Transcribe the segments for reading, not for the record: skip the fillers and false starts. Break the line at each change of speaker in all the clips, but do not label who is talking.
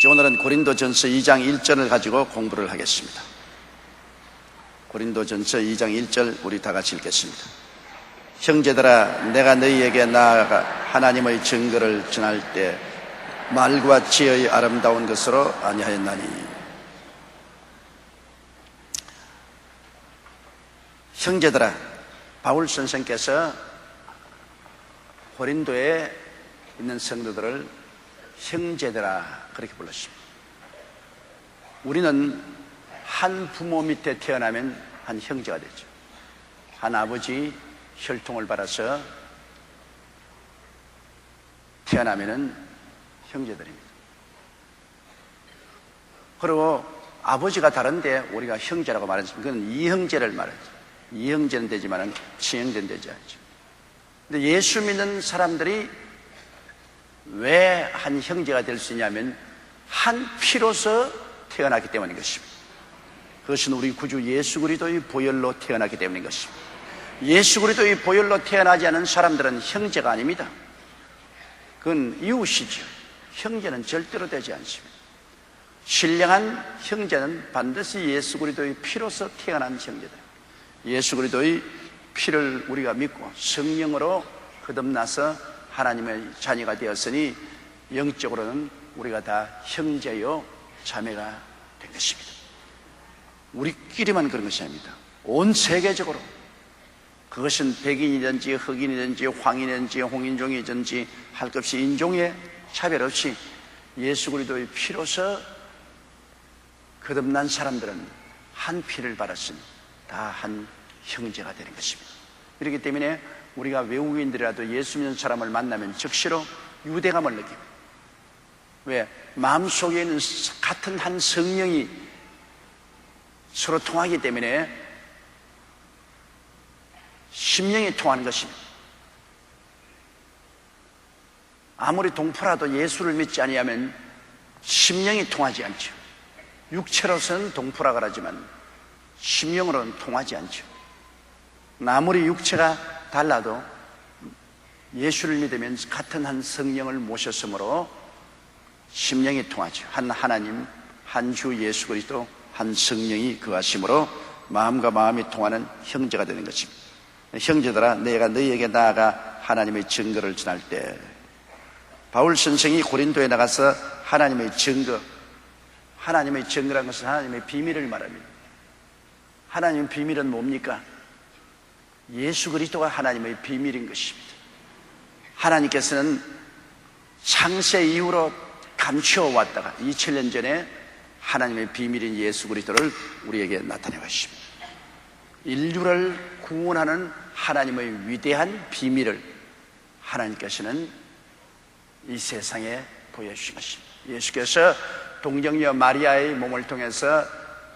오늘은 고린도전서 2장 1절을 가지고 공부를 하겠습니다. 고린도전서 2장 1절 우리 다 같이 읽겠습니다. 형제들아, 내가 너희에게 나아가 하나님의 증거를 전할 때 말과 지혜의 아름다운 것으로 아니하였나니. 형제들아, 바울 선생께서 고린도에 있는 성도들을 형제들아 그렇게 불렀습니다. 우리는 한 부모 밑에 태어나면 한 형제가 되죠. 한 아버지 혈통을 받아서 태어나면은 형제들입니다. 그리고 아버지가 다른데 우리가 형제라고 말했습니다. 그건 이형제를 말하죠. 이형제는 되지만 친형제는 되지 않죠. 근데 예수 믿는 사람들이 왜 한 형제가 될 수 있냐면 한 피로서 태어났기 때문인 것입니다. 그것은 우리 구주 예수 그리스도의 보혈로 태어났기 때문인 것입니다. 예수 그리스도의 보혈로 태어나지 않은 사람들은 형제가 아닙니다. 그건 이웃이죠. 형제는 절대로 되지 않습니다. 신령한 형제는 반드시 예수 그리스도의 피로서 태어난 형제들. 예수 그리스도의 피를 우리가 믿고 성령으로 거듭나서 하나님의 자녀가 되었으니 영적으로는 우리가 다 형제요 자매가 된 것입니다. 우리끼리만 그런 것이 아닙니다. 온 세계적으로, 그것은 백인이든지 흑인이든지 황인이든지 홍인종이든지 할 것 없이 인종의 차별 없이 예수 그리스도의 피로서 거듭난 사람들은 한 피를 받았으니 다 한 형제가 되는 것입니다. 그렇기 때문에 우리가 외국인들이라도 예수 믿는 사람을 만나면 즉시로 유대감을 느낍니다. 왜? 마음속에 있는 같은 한 성령이 서로 통하기 때문에 심령이 통하는 것입니다. 아무리 동포라도 예수를 믿지 아니하면 심령이 통하지 않죠. 육체로서는 동포라 그러지만 심령으로는 통하지 않죠. 아무리 육체가 달라도 예수를 믿으면 같은 한 성령을 모셨으므로 심령이 통하죠. 한 하나님, 한 주 예수 그리스도, 한 성령이 거하심으로 마음과 마음이 통하는 형제가 되는 것입니다. 형제들아, 내가 너희에게 나아가 하나님의 증거를 전할 때, 바울 선생이 고린도에 나가서 하나님의 증거, 하나님의 증거라는 것은 하나님의 비밀을 말합니다. 하나님의 비밀은 뭡니까? 예수 그리스도가 하나님의 비밀인 것입니다. 하나님께서는 창세 이후로 감추어 왔다가 2000년 전에 하나님의 비밀인 예수 그리스도를 우리에게 나타내 주십니다. 인류를 구원하는 하나님의 위대한 비밀을 하나님께서는 이 세상에 보여주신 것입니다. 예수께서 동정녀 마리아의 몸을 통해서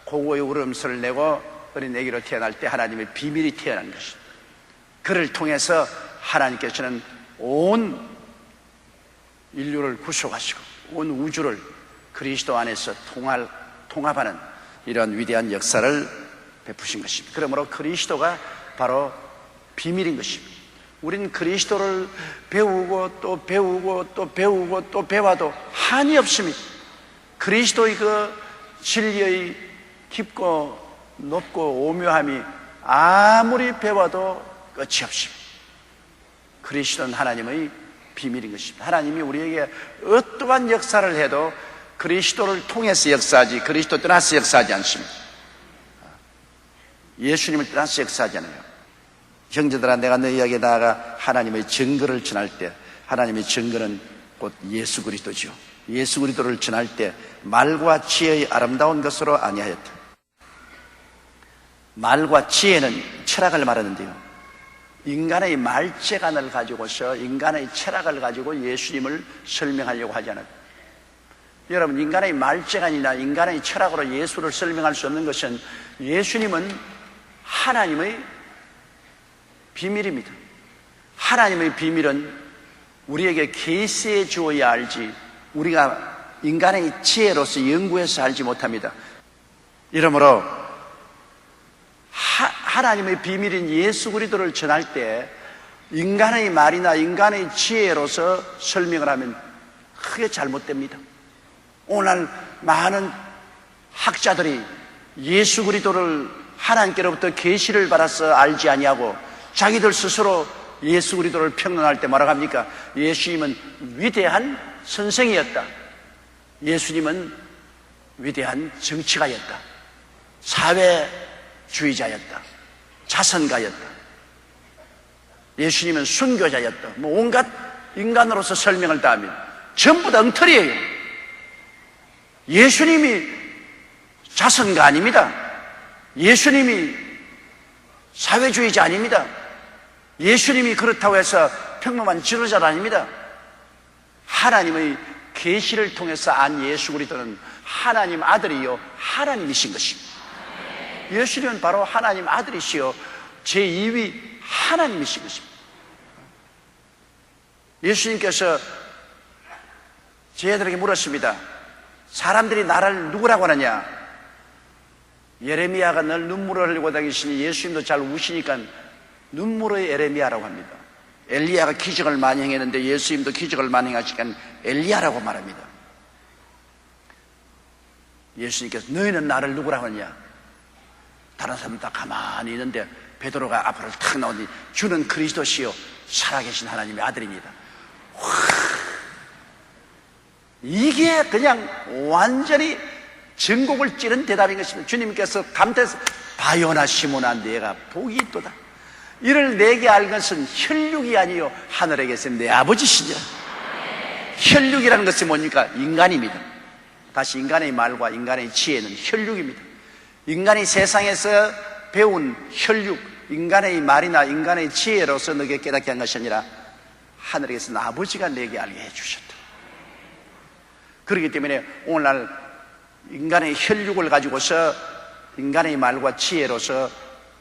고고의 울음소리를 내고 어린 아기로 태어날 때 하나님의 비밀이 태어난 것입니다. 그를 통해서 하나님께서는 온 인류를 구속하시고 온 우주를 그리스도 안에서 통합하는 이런 위대한 역사를 베푸신 것입니다. 그러므로 그리스도가 바로 비밀인 것입니다. 우리는 그리스도를 배우고 또 배우고 또 배우고 또 배워도 한이 없습니다. 그리스도의 그 진리의 깊고 높고 오묘함이 아무리 배워도 끝이 없습니다. 그리스도는 하나님의 비밀인 것입니다. 하나님이 우리에게 어떠한 역사를 해도 그리스도를 통해서 역사하지 그리스도 떠나서 역사하지 않습니다. 예수님을 떠나서 역사하지 않아요. 형제들아, 내가 너희에게 나아가 하나님의 증거를 전할 때, 하나님의 증거는 곧 예수 그리스도죠. 예수 그리스도를 전할 때 말과 지혜의 아름다운 것으로 아니하였다. 말과 지혜는 철학을 말하는데요, 인간의 말재간을 가지고서 인간의 철학을 가지고 예수님을 설명하려고 하지 않아요. 여러분, 인간의 말재간이나 인간의 철학으로 예수를 설명할 수 없는 것은 예수님은 하나님의 비밀입니다. 하나님의 비밀은 우리에게 계시해 주어야 알지 우리가 인간의 지혜로서 연구해서 알지 못합니다. 이러므로 하나님의 비밀인 예수 그리스도를 전할 때 인간의 말이나 인간의 지혜로서 설명을 하면 크게 잘못됩니다. 오늘날 많은 학자들이 예수 그리스도를 하나님께로부터 계시를 받아서 알지 아니하고 자기들 스스로 예수 그리스도를 평론할 때 뭐라고 합니까? 예수님은 위대한 선생이었다. 예수님은 위대한 정치가였다. 사회주의자였다. 자선가였다. 예수님은 순교자였다. 뭐 온갖 인간으로서 설명을 다 하면 전부 다 엉터리예요. 예수님이 자선가 아닙니다. 예수님이 사회주의자 아닙니다. 예수님이 그렇다고 해서 평범한 지도자 아닙니다. 하나님의 계시를 통해서 안 예수 그리스도는 하나님 아들이요 하나님이신 것입니다. 예수님은 바로 하나님 아들이시요 제2위 하나님이신 것입니다. 예수님께서 저희들에게 물었습니다. 사람들이 나를 누구라고 하느냐? 예레미야가 늘 눈물을 흘리고 다니시니 예수님도 잘 우시니까 눈물의 예레미야라고 합니다. 엘리야가 기적을 많이 행했는데 예수님도 기적을 많이 행하시니까 엘리야라고 말합니다. 예수님께서 너희는 나를 누구라고 하느냐? 다른 사람은 다 가만히 있는데 베드로가 앞으로 탁 나오니 주는 그리스도시요 살아계신 하나님의 아들입니다. 이게 그냥 완전히 전곡을 찌른 대답인 것입니다. 주님께서 감탄해서 바요나 시모나 내가 복이 있도다. 이를 내게 알 것은 혈육이 아니요 하늘에 계신 내 아버지시니라. 혈육이라는 것이 뭡니까? 인간입니다. 다시 인간의 말과 인간의 지혜는 혈육입니다. 인간이 세상에서 배운 혈육, 인간의 말이나 인간의 지혜로서 너에게 깨닫게 한 것이 아니라 하늘에 계신 아버지가 내게 알게 해주셨다. 그렇기 때문에 오늘날 인간의 혈육을 가지고서 인간의 말과 지혜로서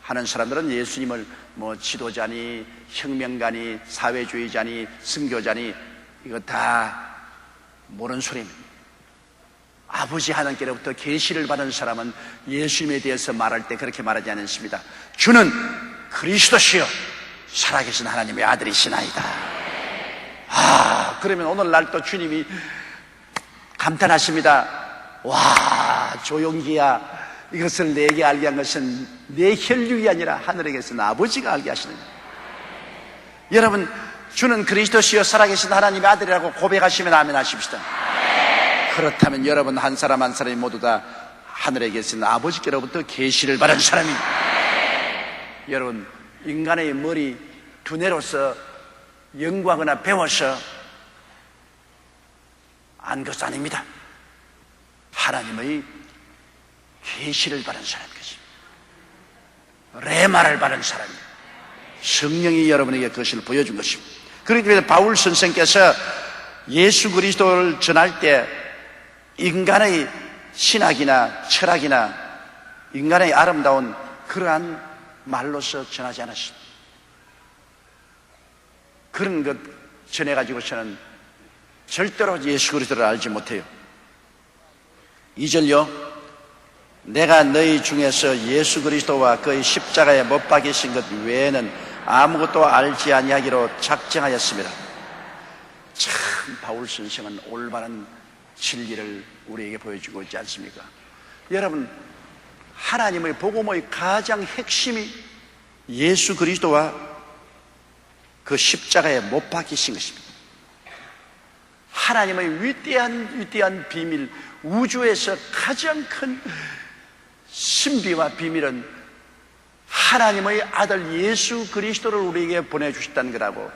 하는 사람들은 예수님을 뭐 지도자니 혁명가니 사회주의자니 선교자니 이거 다 모르는 소리입니다. 아버지 하나님께로부터 계시를 받은 사람은 예수님에 대해서 말할 때 그렇게 말하지 않습니다. 주는 그리스도시요 살아계신 하나님의 아들이시나이다. 그러면 오늘날 또 주님이 감탄하십니다. 와, 조용기야, 이것을 내게 알게 한 것은 내 혈육이 아니라 하늘에 계신 아버지가 알게 하시는 거예요. 여러분, 주는 그리스도시요 살아계신 하나님의 아들이라고 고백하시면 아멘 하십시다. 그렇다면 여러분 한 사람 한 사람이 모두 다 하늘에 계신 아버지께로부터 계시를 받은 사람입니다. 여러분, 인간의 머리 두뇌로서 연구하거나 배워서 안 것이 아닙니다. 하나님의 계시를 받은 사람인 것입니다. 레마를 받은 사람입니다. 성령이 여러분에게 그것을 보여준 것입니다. 그렇기 때문에 바울 선생께서 예수 그리스도를 전할 때 인간의 신학이나 철학이나 인간의 아름다운 그러한 말로서 전하지 않았습니다. 그런 것 전해가지고서는 절대로 예수 그리스도를 알지 못해요. 2절요. 내가 너희 중에서 예수 그리스도와 그의 십자가에 못 박이신 것 외에는 아무것도 알지 아니하기로 작정하였습니다. 참 바울 선생은 올바른 진리를 우리에게 보여주고 있지 않습니까? 여러분, 하나님의 복음의 가장 핵심이 예수 그리스도와 그 십자가에 못 박이신 것입니다. 하나님의 위대한 비밀, 우주에서 가장 큰 신비와 비밀은 하나님의 아들 예수 그리스도를 우리에게 보내주셨다는 거라고.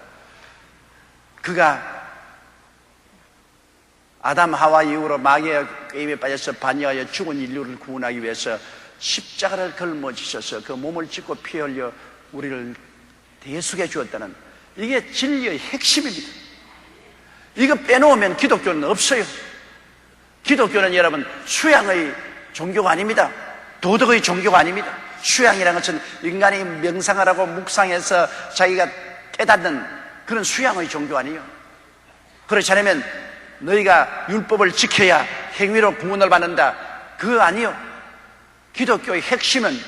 그가 아담 하와 이후로 마귀의 게임에 빠져서 반역하여 죽은 인류를 구원하기 위해서 십자가를 걸머지셔서 그 몸을 찢고 피 흘려 우리를 대속해 주었다는, 이게 진리의 핵심입니다. 이거 빼놓으면 기독교는 없어요. 기독교는 여러분 수양의 종교가 아닙니다. 도덕의 종교가 아닙니다. 수양이라는 것은 인간이 명상을 하고 묵상해서 자기가 깨닫는 그런 수양의 종교 아니에요. 그렇지 않으면 너희가 율법을 지켜야 행위로 구원을 받는다, 그거 아니요. 기독교의 핵심은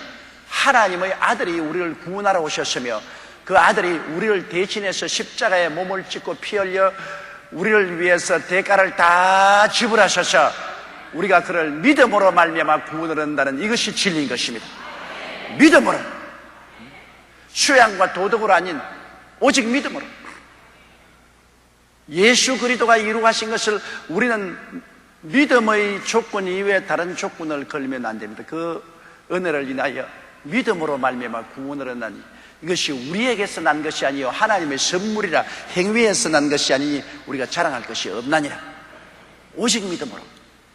하나님의 아들이 우리를 구원하러 오셨으며 그 아들이 우리를 대신해서 십자가에 몸을 찢고 피 흘려 우리를 위해서 대가를 다 지불하셔서 우리가 그를 믿음으로 말미암아 구원을 얻는다는 이것이 진리인 것입니다. 믿음으로, 수양과 도덕으로 아닌 오직 믿음으로. 예수 그리스도가 이루하신 것을 우리는 믿음의 조건 이외에 다른 조건을 걸면 안 됩니다. 그 은혜를 인하여 믿음으로 말미암아 구원을 얻나니 이것이 우리에게서 난 것이 아니요 하나님의 선물이라 행위에서 난 것이 아니니 우리가 자랑할 것이 없나니라. 오직 믿음으로.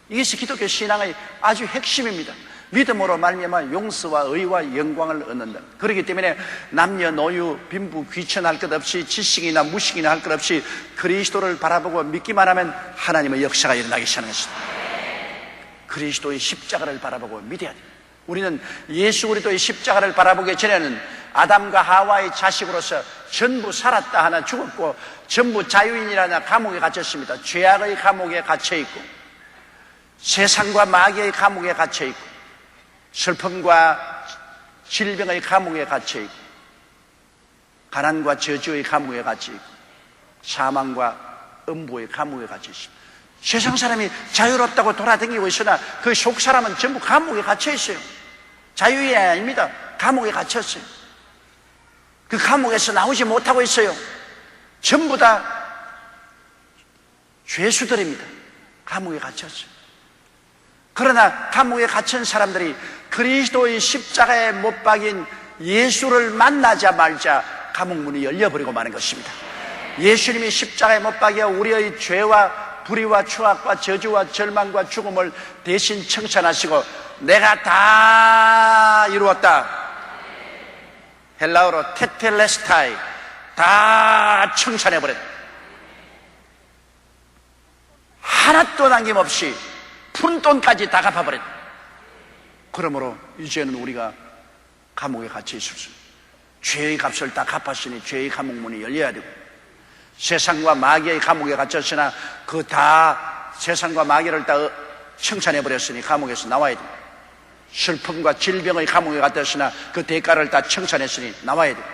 이것이 기독교 신앙의 아주 핵심입니다. 믿음으로 말미암아 용서와 의와 영광을 얻는다. 그렇기 때문에 남녀노유 빈부 귀천할 것 없이 지식이나 무식이나 할 것 없이 그리스도를 바라보고 믿기만 하면 하나님의 역사가 일어나기 시작하는 것이다. 그리스도의 십자가를 바라보고 믿어야 돼. 우리는 예수 그리스도의 십자가를 바라보기 전에는 아담과 하와의 자식으로서 전부 살았다 하나 죽었고 전부 자유인이라나 감옥에 갇혔습니다. 죄악의 감옥에 갇혀있고 세상과 마귀의 감옥에 갇혀있고 슬픔과 질병의 감옥에 갇혀있고 가난과 저주의 감옥에 갇혀있고 사망과 음부의 감옥에 갇혀있습니다. 세상 사람이 자유롭다고 돌아다니고 있으나 그 속 사람은 전부 감옥에 갇혀있어요. 자유인이 아닙니다. 감옥에 갇혔어요. 그 감옥에서 나오지 못하고 있어요. 전부 다 죄수들입니다. 감옥에 갇혔어요. 그러나 감옥에 갇힌 사람들이 그리스도의 십자가에 못 박인 예수를 만나자마자 감옥문이 열려버리고 마는 것입니다. 예수님이 십자가에 못 박여 우리의 죄와 불의와 추악과 저주와 절망과 죽음을 대신 청산하시고 내가 다 이루었다. 헬라어로 테텔레스타이, 다 청산해버렸다. 하나도 남김없이 푼돈까지 다 갚아버렸다. 그러므로 이제는 우리가 감옥에 갇혀 있습니다. 죄의 값을 다 갚았으니 죄의 감옥문이 열려야 되고 세상과 마귀의 감옥에 갇혔으나 그 다 세상과 마귀를 다 청산해버렸으니 감옥에서 나와야 됩니다. 슬픔과 질병의 감옥에 갇혔으나 그 대가를 다 청산했으니 나와야 됩니다.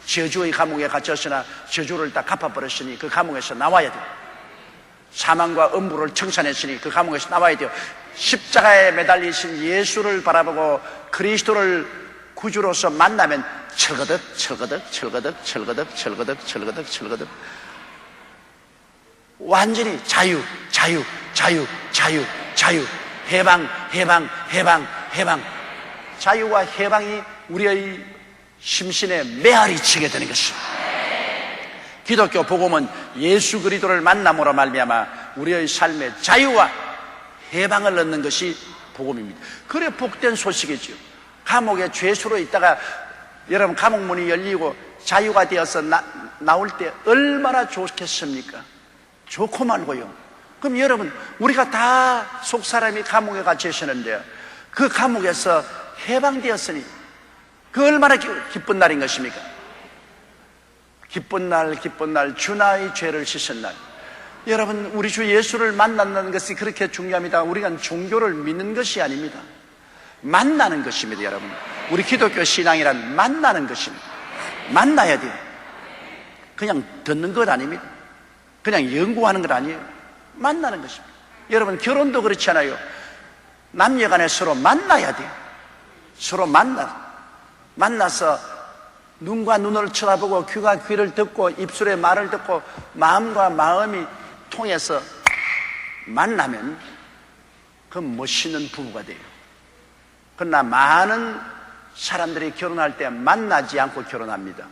저주의 감옥에 갇혔으나 저주를 다 갚아버렸으니 그 감옥에서 나와야 됩니다. 사망과 음부를 청산했으니 그 감옥에서 나와야 돼요. 십자가에 매달리신 예수를 바라보고 그리스도를 구주로서 만나면 철거덕 철거덕 철거덕 철거덕 철거덕 철거덕 철거덕 완전히 자유 자유 자유 자유 자유 해방 해방 해방 해방 자유와 해방이 우리의 심신에 메아리 치게 되는 것입니다. 기독교 복음은 예수 그리스도를 만남으로 말미암아 우리의 삶의 자유와 해방을 얻는 것이 복음입니다. 그래 복된 소식이죠. 감옥에 죄수로 있다가 여러분 감옥문이 열리고 자유가 되어서 나올 때 얼마나 좋겠습니까? 좋고 말고요. 그럼 여러분 우리가 다 속사람이 감옥에 갇혀 있었는데요, 그 감옥에서 해방되었으니 그 얼마나 기쁜 날인 것입니까? 기쁜 날 기쁜 날 주나의 죄를 씻은 날. 여러분 우리 주 예수를 만난다는 것이 그렇게 중요합니다. 우리가 종교를 믿는 것이 아닙니다. 만나는 것입니다. 여러분 우리 기독교 신앙이란 만나는 것입니다. 만나야 돼요. 그냥 듣는 것 아닙니다. 그냥 연구하는 것 아니에요. 만나는 것입니다. 여러분 결혼도 그렇잖아요. 남녀간에 서로 만나야 돼요. 서로 만나서 눈과 눈을 쳐다보고 귀가 귀를 듣고 입술의 말을 듣고 마음과 마음이 통해서 만나면 그 멋있는 부부가 돼요. 그러나 많은 사람들이 결혼할 때 만나지 않고 결혼합니다.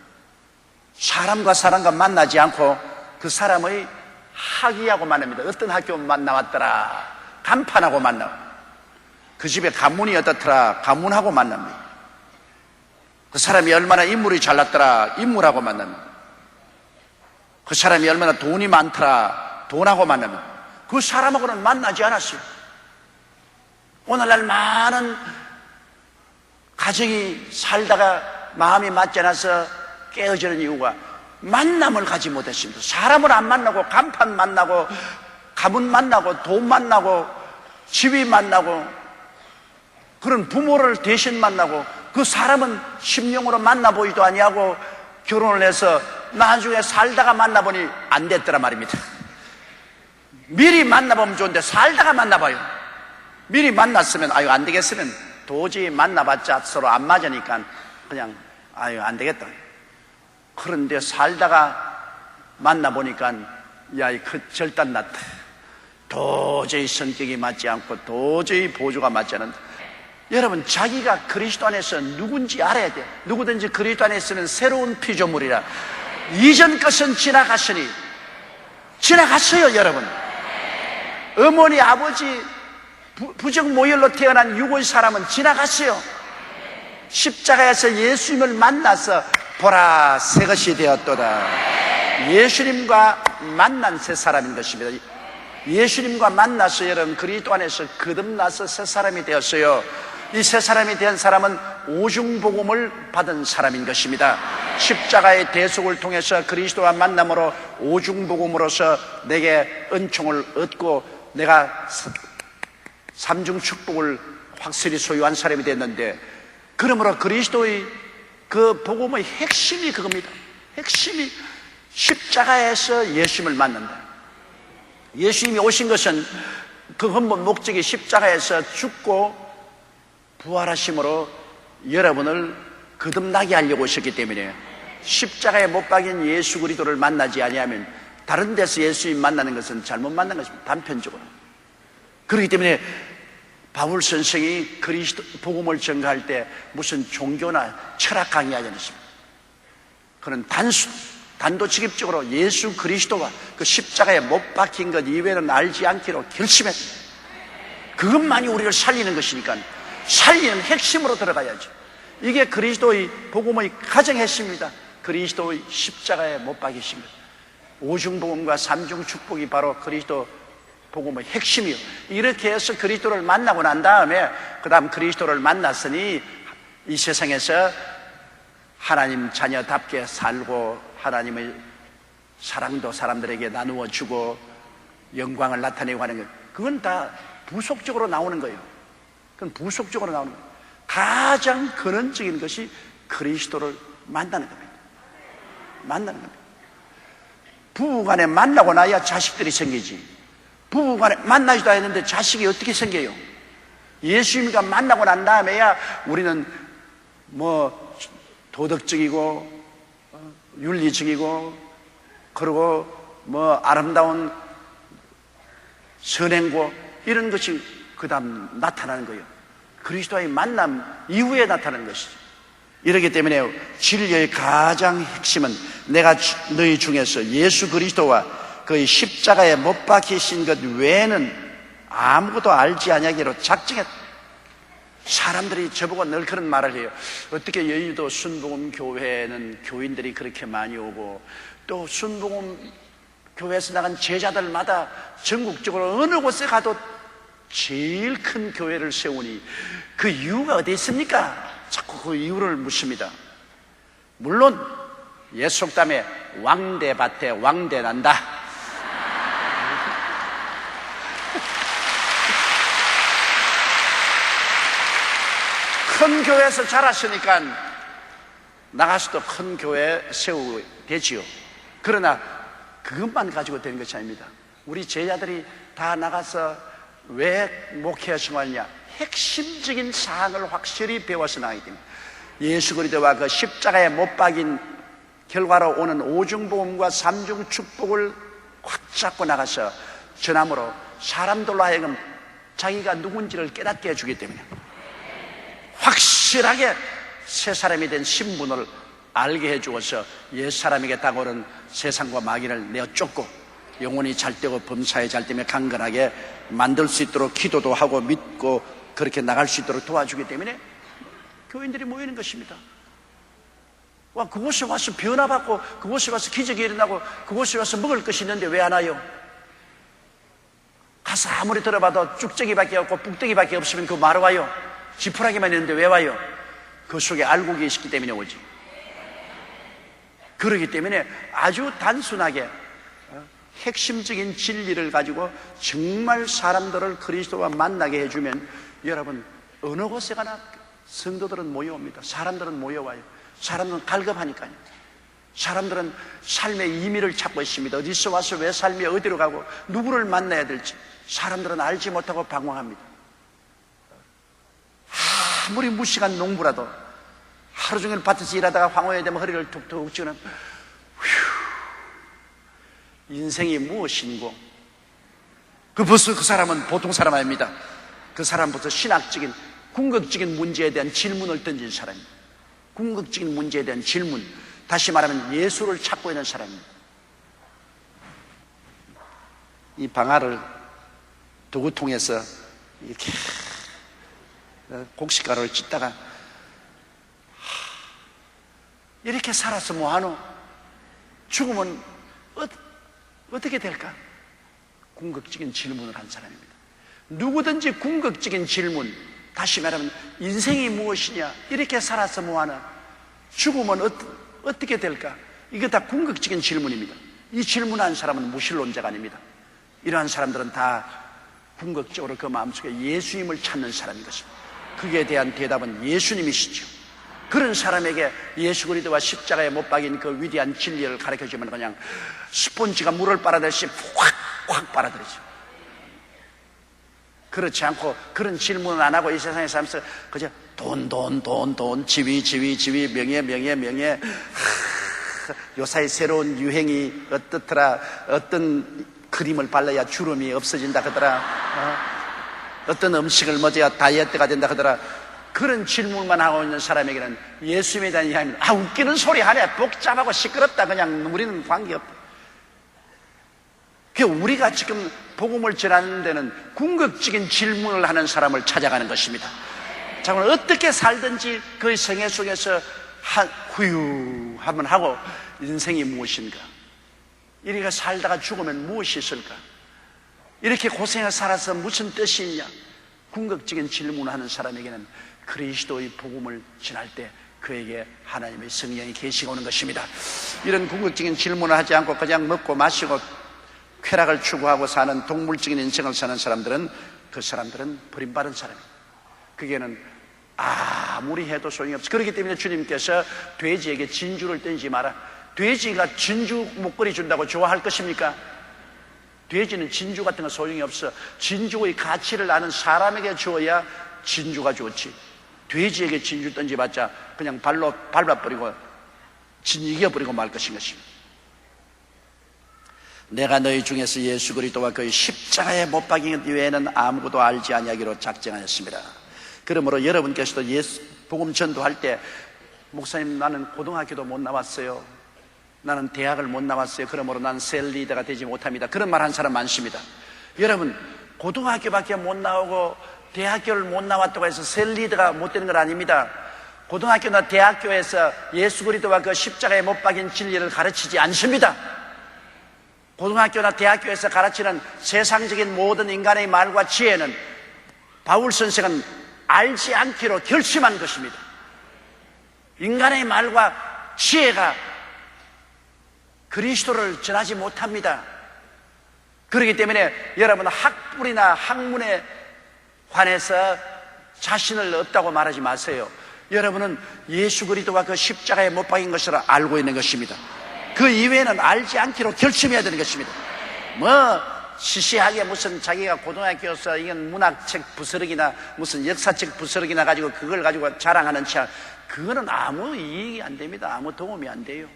사람과 사람과 만나지 않고 그 사람의 학위하고 만납니다. 어떤 학교 만나왔더라 간판하고 만나고, 그 집에 가문이 어떻더라 가문하고 만납니다. 그 사람이 얼마나 인물이 잘났더라 인물하고 만납니다. 그 사람이 얼마나 돈이 많더라 돈하고 만납니다. 그 사람하고는 만나지 않았어요. 오늘날 많은 가정이 살다가 마음이 맞지 않아서 깨어지는 이유가 만남을 가지 못했습니다. 사람을 안 만나고 간판 만나고 가문 만나고 돈 만나고 집이 만나고 그런 부모를 대신 만나고, 그 사람은 심령으로 만나보지도 아니하고 결혼을 해서 나중에 살다가 만나보니 안 됐더라 말입니다. 미리 만나보면 좋은데 살다가 만나봐요. 미리 만났으면 아유 안 되겠으면 도저히 만나봤자 서로 안 맞으니까 그냥 아유 안 되겠다. 그런데 살다가 만나보니까 야 그 절단 났다. 도저히 성격이 맞지 않고 도저히 보조가 맞지 않는다. 여러분, 자기가 그리스도 안에서 누군지 알아야 돼요. 누구든지 그리스도 안에서는 새로운 피조물이라. 이전 것은 지나갔으니. 지나갔어요, 여러분. 어머니, 아버지 부정모혈로 태어난 육의 사람은 지나갔어요. 십자가에서 예수님을 만나서 보라 새 것이 되었도다. 예수님과 만난 새 사람인 것입니다. 예수님과 만나서 여러분 그리스도 안에서 거듭나서 새 사람이 되었어요. 이 새 사람이 된 사람은 오중복음을 받은 사람인 것입니다. 십자가의 대속을 통해서 그리스도와 만남으로 오중복음으로서 내게 은총을 얻고 내가 삼중 축복을 확실히 소유한 사람이 됐는데, 그러므로 그리스도의 그 복음의 핵심이 그겁니다. 핵심이 십자가에서 예수님을 만난다. 예수님이 오신 것은 그 근본 목적이 십자가에서 죽고 부활하심으로 여러분을 거듭나게 하려고 오셨기 때문에, 십자가에 못 박인 예수 그리스도를 만나지 아니하면 다른 데서 예수님 만나는 것은 잘못 만난 것입니다. 단편적으로. 그렇기 때문에 바울 선생이 그리스도 복음을 전가할 때 무슨 종교나 철학 강의하지 않습니다. 그는 단도직입적으로 예수 그리스도와 그 십자가에 못 박힌 것 이외에는 알지 않기로 결심했습니다. 그것만이 우리를 살리는 것이니까 살리는 핵심으로 들어가야죠. 이게 그리스도의 복음의 가장 핵심입니다. 그리스도의 십자가에 못 박이신 것. 오중복음과 삼중축복이 바로 그리스도 복음의 핵심이요. 이렇게 해서 그리스도를 만나고 난 다음에 그 다음 그리스도를 만났으니 이 세상에서 하나님 자녀답게 살고 하나님의 사랑도 사람들에게 나누어 주고 영광을 나타내고 하는 것, 그건 다 부속적으로 나오는 거예요. 그건 부속적으로 나오는 거예요. 가장 근원적인 것이 그리스도를 만나는 겁니다. 만나는 겁니다. 부부간에 만나고 나야 자식들이 생기지. 부부간에 만나지도 않았는데 자식이 어떻게 생겨요? 예수님과 만나고 난 다음에야 우리는 뭐 도덕적이고 윤리적이고 그리고 뭐 아름다운 선행고 이런 것이 그 다음 나타나는 거예요. 그리스도와의 만남 이후에 나타나는 것이죠. 이렇기 때문에 진리의 가장 핵심은 내가 너희 중에서 예수 그리스도와 그의 십자가에 못 박히신 것 외에는 아무것도 알지 아니하기로 작정했다. 사람들이 저보고 늘 그런 말을 해요. 어떻게 여의도 순복음 교회는 교인들이 그렇게 많이 오고 또 순복음 교회에서 나간 제자들마다 전국적으로 어느 곳에 가도 제일 큰 교회를 세우니 그 이유가 어디 있습니까? 자꾸 그 이유를 묻습니다. 물론 옛 속담에 왕대밭에 왕대난다. 큰 교회에서 자랐으니까 나가서도 큰 교회 세우고 되지요. 그러나 그것만 가지고 되는 것이 아닙니다. 우리 제자들이 다 나가서 왜 목회에 승하느냐? 핵심적인 사항을 확실히 배워서 나가기 때문에 예수 그리스도와 그 십자가에 못 박인 결과로 오는 오중복음과 삼중축복을 확 잡고 나가서 전함으로 사람들로 하여금 자기가 누군지를 깨닫게 해주기 때문에 확실하게 새 사람이 된 신분을 알게 해주어서 옛사람에게 다가오는 세상과 마귀를 내어 쫓고 영혼이 잘되고 범사에 잘되며 강건하게 만들 수 있도록 기도도 하고 믿고 그렇게 나갈 수 있도록 도와주기 때문에 교인들이 모이는 것입니다. 와, 그곳에 와서 변화받고 그곳에 와서 기적이 일어나고 그곳에 와서 먹을 것이 있는데 왜 안 와요? 가서 아무리 들어봐도 쭉저기밖에 없고 뚝배기밖에 없으면 그 말로 와요? 지푸라기만 있는데 왜 와요? 그 속에 알고 계시기 때문에 오지. 그렇기 때문에 아주 단순하게 핵심적인 진리를 가지고 정말 사람들을 그리스도와 만나게 해주면 여러분 어느 곳에 가나 성도들은 모여옵니다. 사람들은 모여와요. 사람들은 갈급하니까요. 사람들은 삶의 의미를 찾고 있습니다. 어디서 와서 왜 삶이 어디로 가고 누구를 만나야 될지 사람들은 알지 못하고 방황합니다. 아무리 무식한 농부라도 하루 종일 밭에서 일하다가 황홀해 되면 허리를 툭툭 찌는 인생이 무엇인고, 벌써 그 사람은 보통 사람 아닙니다. 그 사람부터 신학적인 궁극적인 문제에 대한 질문을 던진 사람입니다. 궁극적인 문제에 대한 질문, 다시 말하면 예수를 찾고 있는 사람입니다. 이 방아를 도구통에서 이렇게 곡식가루를 찢다가 이렇게 살아서 뭐하노? 죽으면 어떻게 될까? 궁극적인 질문을 한 사람입니다. 누구든지 궁극적인 질문, 다시 말하면 인생이 무엇이냐, 이렇게 살아서 뭐하나, 죽으면 어떻게 될까? 이거 다 궁극적인 질문입니다. 이 질문한 사람은 무신론자가 아닙니다. 이러한 사람들은 다 궁극적으로 그 마음속에 예수님을 찾는 사람인 것입니다. 그에 대한 대답은 예수님이시죠. 그런 사람에게 예수 그리스도와 십자가에 못 박인 그 위대한 진리를 가르쳐주면 그냥 스폰지가 물을 빨아들이듯이 확 빨아들이죠. 그렇지 않고 그런 질문을 안 하고 이 세상에 살면서 그저 돈, 지위, 명예, 요사이 새로운 유행이 어떻더라, 어떤 크림을 발라야 주름이 없어진다 하더라, 어떤 음식을 먹어야 다이어트가 된다 하더라. 그런 질문만 하고 있는 사람에게는 예수님에 대한 이야기는 웃기는 소리 하네, 복잡하고 시끄럽다, 그냥 우리는 관계없다. 우리가 지금 복음을 전하는 데는 궁극적인 질문을 하는 사람을 찾아가는 것입니다. 자, 그럼 어떻게 살든지 그 생애 속에서 후유하면 하고, 인생이 무엇인가, 이렇게 살다가 죽으면 무엇이 있을까, 이렇게 고생해서 살아서 무슨 뜻이 있냐, 궁극적인 질문을 하는 사람에게는 그리스도의 복음을 전할 때 그에게 하나님의 성령이 계시가 오는 것입니다. 이런 궁극적인 질문을 하지 않고 그냥 먹고 마시고 쾌락을 추구하고 사는 동물적인 인생을 사는 사람들은, 그 사람들은 버림받은 사람입니다. 그게는 아무리 해도 소용이 없어. 그렇기 때문에 주님께서 돼지에게 진주를 던지지 마라. 돼지가 진주 목걸이 준다고 좋아할 것입니까? 돼지는 진주 같은 거 소용이 없어. 진주의 가치를 아는 사람에게 주어야 진주가 좋지. 돼지에게 진주 던져봤자 그냥 발로 밟아버리고 이겨버리고 말 것입니다. 내가 너희 중에서 예수 그리스도와 그의 십자가에 못 박인 외에는 아무것도 알지 아니하기로 작정하였습니다. 그러므로 여러분께서도 복음 전도할 때, 목사님 나는 고등학교도 못 나왔어요, 나는 대학을 못 나왔어요, 그러므로 난 셀리더가 되지 못합니다, 그런 말 한 사람 많습니다. 여러분, 고등학교밖에 못 나오고 대학교를 못 나왔다고 해서 셀리더가 못 되는 건 아닙니다. 고등학교나 대학교에서 예수 그리스도와 그 십자가에 못 박인 진리를 가르치지 않습니다. 고등학교나 대학교에서 가르치는 세상적인 모든 인간의 말과 지혜는 바울 선생은 알지 않기로 결심한 것입니다. 인간의 말과 지혜가 그리스도를 전하지 못합니다. 그렇기 때문에 여러분, 학불이나 학문에 관해서 자신을 없다고 말하지 마세요. 여러분은 예수 그리스도와 그 십자가에 못 박인 것을 알고 있는 것입니다. 그 이외에는 알지 않기로 결심해야 되는 것입니다. 시시하게 무슨 자기가 고등학교에서 이건 문학책 부스러기나 무슨 역사책 부스러기나 가지고 그걸 가지고 자랑하는 차, 그거는 아무 이익이 안 됩니다. 아무 도움이 안 돼요.